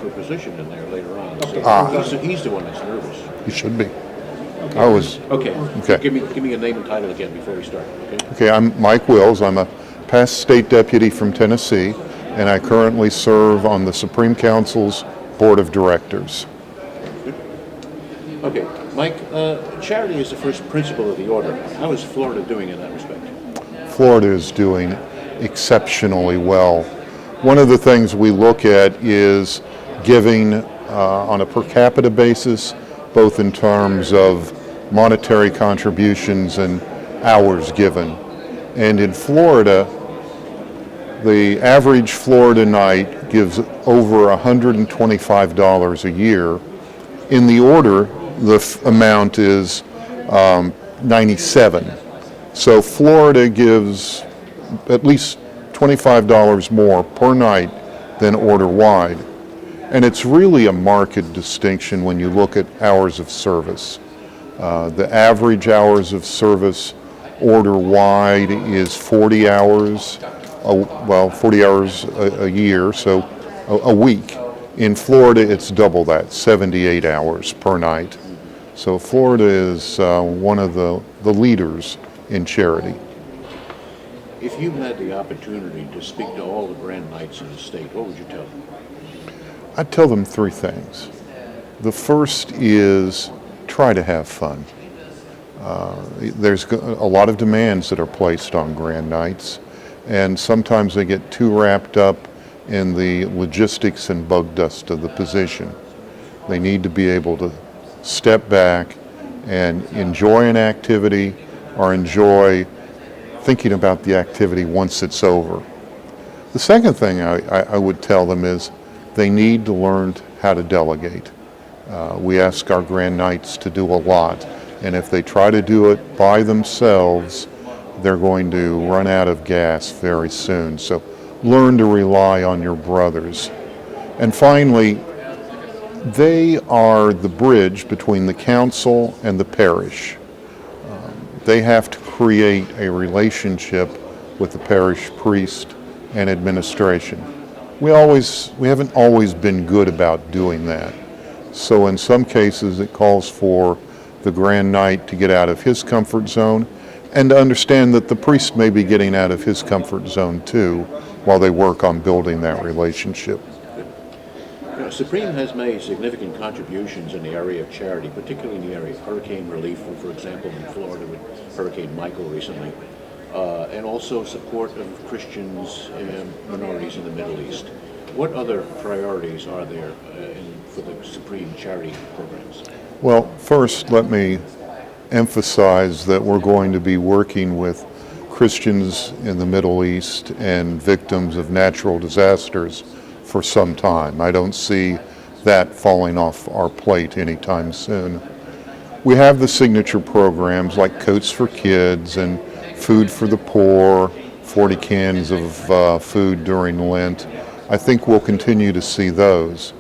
for a position in there later on. So he's the one that's nervous. You should be. I was. Okay. Okay. Give me a name and title again before we start. Okay. Okay, I'm Mike Wills. I'm a past state deputy from Tennessee, and I currently serve on the Supreme Council's Board of Directors. Okay, Mike, charity is the first principle of the order. How is Florida doing in that respect? Florida is doing exceptionally well. One of the things we look at is giving on a per capita basis, both in terms of monetary contributions and hours given. And in Florida, the average Florida night gives over $125 a year. In the order, the amount is 97. So Florida gives at least $25 more per night than order-wide. And it's really a marked distinction when you look at hours of service. The average hours of service order-wide is 40 hours, 40 hours a year, so a week. In Florida, it's double that, 78 hours per night. So Florida is one of the leaders in charity. If you had the opportunity to speak to all the Grand Knights in the state, what would you tell them? I'd tell them three things. The first is try to have fun. There's a lot of demands that are placed on Grand Knights, and sometimes they get too wrapped up in the logistics and bug dust of the position. They need to be able to step back and enjoy an activity or enjoy thinking about the activity once it's over. The second thing I would tell them is they need to learn how to delegate. We ask our Grand Knights to do a lot, and if they try to do it by themselves, they're going to run out of gas very soon. So learn to rely on your brothers. And finally, they are the bridge between the council and the parish. They have to create a relationship with the parish priest and administration. We haven't always been good about doing that. So in some cases it calls for the Grand Knight to get out of his comfort zone and to understand that the priest may be getting out of his comfort zone too while they work on building that relationship. Supreme has made significant contributions in the area of charity, particularly in the area of hurricane relief, for example, in Florida with Hurricane Michael recently, and also support of Christians and minorities in the Middle East. What other priorities are there for the Supreme charity programs? Well, first, let me emphasize that we're going to be working with Christians in the Middle East and victims of natural disasters for some time. I don't see that falling off our plate anytime soon. We have the signature programs like Coats for Kids and Food for the Poor, 40 cans of food during Lent. I think we'll continue to see those.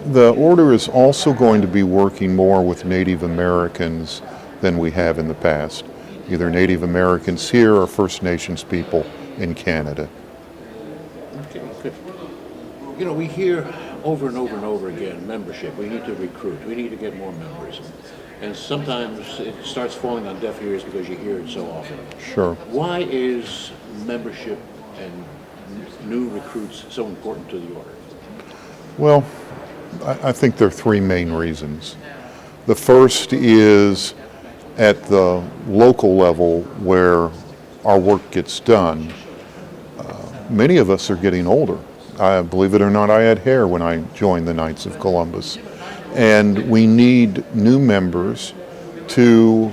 The order is also going to be working more with Native Americans than we have in the past, either Native Americans here or First Nations people in Canada. Okay, good. You know, we hear over and over and over again, membership. We need to recruit. We need to get more members. And sometimes it starts falling on deaf ears because you hear it so often. Sure. Why is membership and new recruits so important to the order? Well, I think there are three main reasons. The first is at the local level where our work gets done. Many of us are getting older. Believe it or not, I had hair when I joined the Knights of Columbus. And we need new members to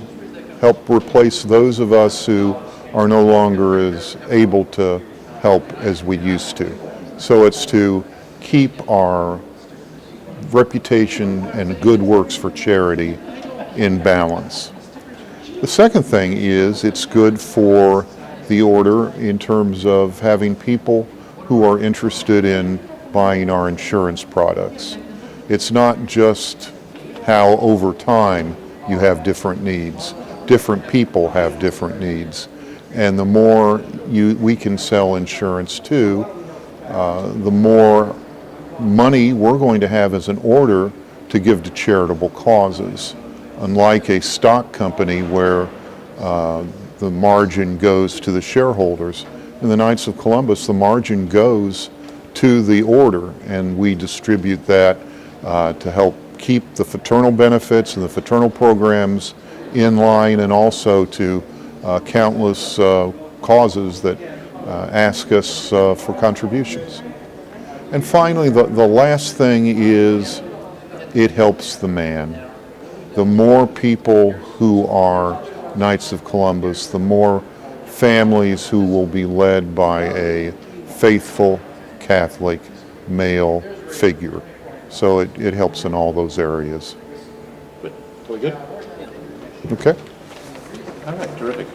help replace those of us who are no longer as able to help as we used to. So it's to keep our reputation and good works for charity in balance. The second thing is it's good for the order in terms of having people who are interested in buying our insurance products. It's not just how over time you have different needs. Different people have different needs. And the more we can sell insurance to, the more money we're going to have as an order to give to charitable causes. Unlike a stock company where the margin goes to the shareholders, in the Knights of Columbus, the margin goes to the order, and we distribute that to help keep the fraternal benefits and the fraternal programs in line, and also to countless causes that ask us for contributions. And finally, the last thing is it helps the man. The more people who are Knights of Columbus, the more families who will be led by a faithful Catholic male figure. So it helps in all those areas. But, we good? Okay? All right, terrific.